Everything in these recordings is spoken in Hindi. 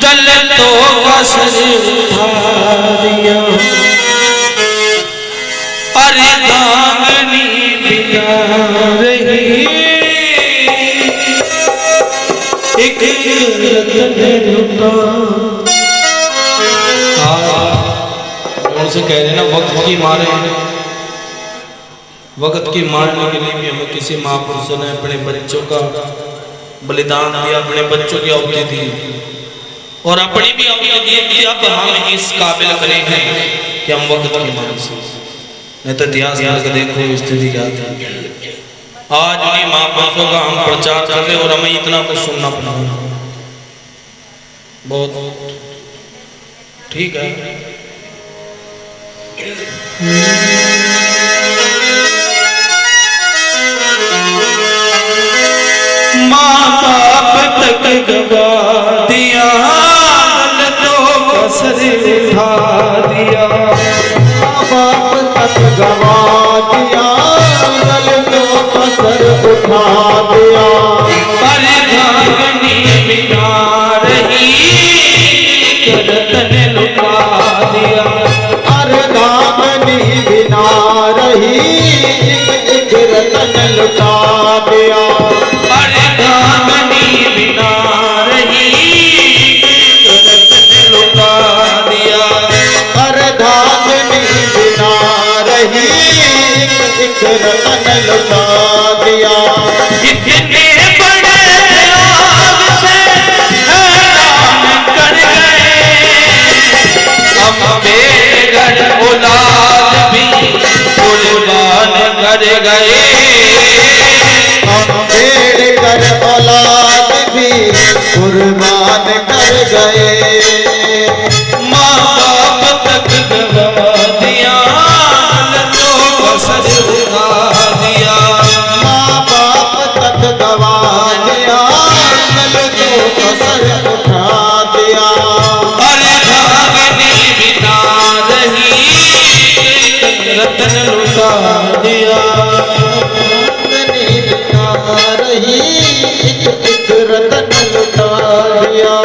दलितों का सर उठा दिया। अरे दामनी बिना रही एक रतन लुटा। उनसे कह रहे ना वक्त की मारे, वक्त की मारने के लिए भी हमें किसी महापुरुषों ने अपने बच्चों का बलिदान दिया, अपने बच्चों की आहुति दी और अपनी भी आहुति दी कि अब हम इस काबिल बने हैं कि हम वक्त की मार से। नहीं तो इतिहास में देखो स्थिति क्या थी। आज भी महापुरुषों का हम प्रचार कर रहे और हमें इतना कुछ सुनना पड़ा। बहुत ठीक है। माँ बाप तक गवा दिया, दलितों का सर उठा दिया। माँ बाप तक गवा दिया, दलितों का सर उठा दिया। अरे दामनी बिना रही रतन लुटा दिया। अरे दामनी बिना रही एक रतन लुटा दिया। अरे दामनी बिना रही रतन लुटा दिया। अरे दामनी बिना रही एक रतन लुटा दिया। इतने बड़े त्याग से हैरान कर गए, अम्बेडकर औलाद भी कुर्बान कर गए। अम्बेडकर औलाद भी कुर्बान कर गए। माँ बाप तक गवा दिया, दलितों का सर उठा दिया। माँ बाप तक गवा दिया, दलितों का सर उठा दिया। अरे दामनी बिना रही रतन लुटा दिया। दामनी बिना रही एक रतन लुटा दिया।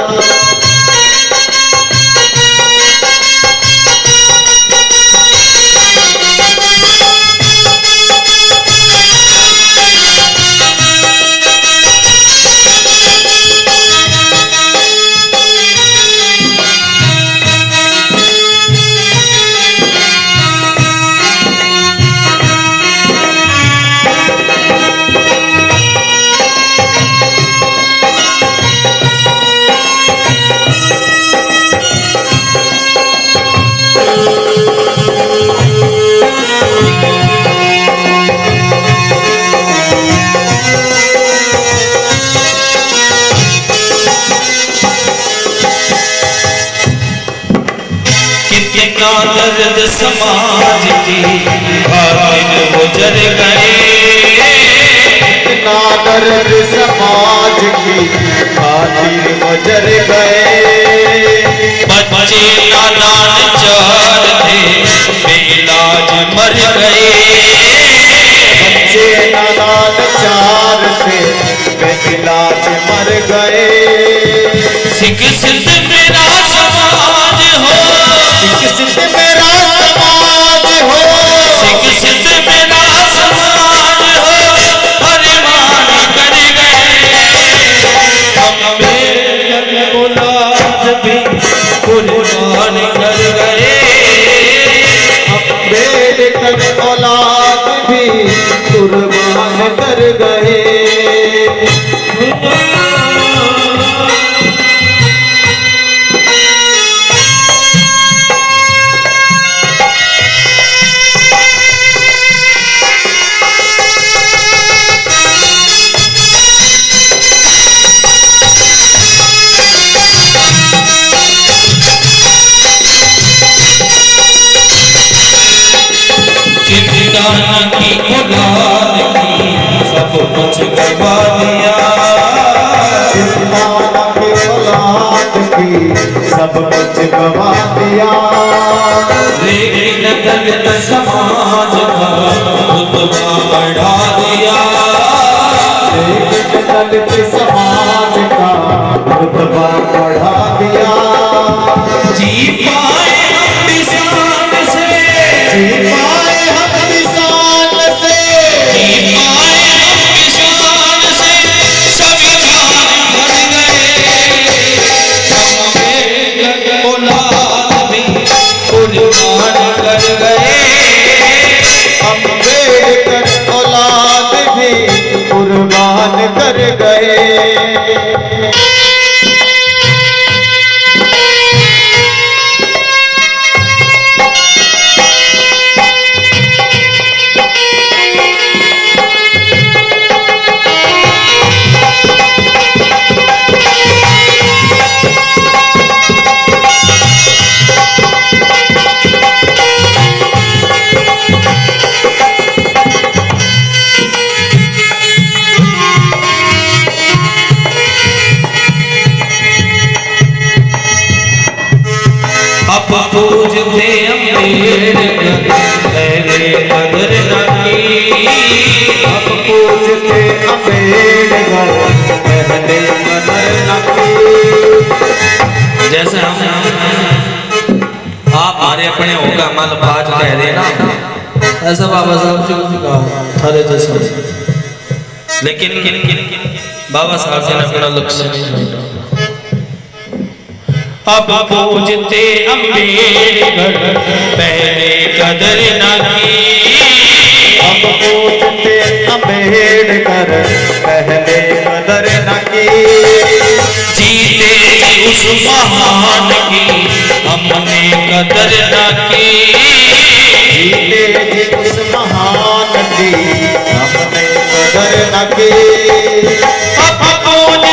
कितना दर्द समाज की खातिर गुजर गए। कितना दर्द समाज की खातिर गुजर गए। बच्चे नादान चार थे बेइलाज मर गए। बच्चे नादान चार थे बेइलाज मर गए। शिक्षित मेरा समाज हो, शिक्षित मेरा समाज हो, शिक्षित मेरा समाज हो, अरमान कर गए। अम्बेडकर औलाद भी कुर्बान कर गए। अम्बेडकर औलाद भी कुर्बान कर गए। किसान की औलाद की सब कुछ गवा दिया। किसान की औलाद की सब कुछ गवा दिया। लेकिन दलित समाज का रुतबा बढ़ा दिया। लेकिन दलित समाज का रुतबा बढ़ा दिया। जी पाए हम विशाल से, जी पाए हम विशाल से, जी पाए हम विशाल से, सब काम भर गए। अम्बेडकर औलाद भी कुर्बान कर गए। अम्बेडकर औलाद भी कुर्बान कर गए। अब पूजते अम्बेडकर पहले कदर न की। अब पूजते अम्बेडकर पहले कदर न की। जैसे हम आप हमारे अपने होगा मल बाज कह रहे ना, ऐसा बाबा साहब जी को कहा हरे जैसा। लेकिन बाबा साहब जी ने अपना लक्ष्य नहीं छोड़ा। अब पूजते अम्बेडकर पहले कदर न की। अब पूजते अम्बेडकर पहले कदर न की। जीते जी उस महान की हमने कदर न की। जीते जी उस महान की हमने कदर न की। अब पूजते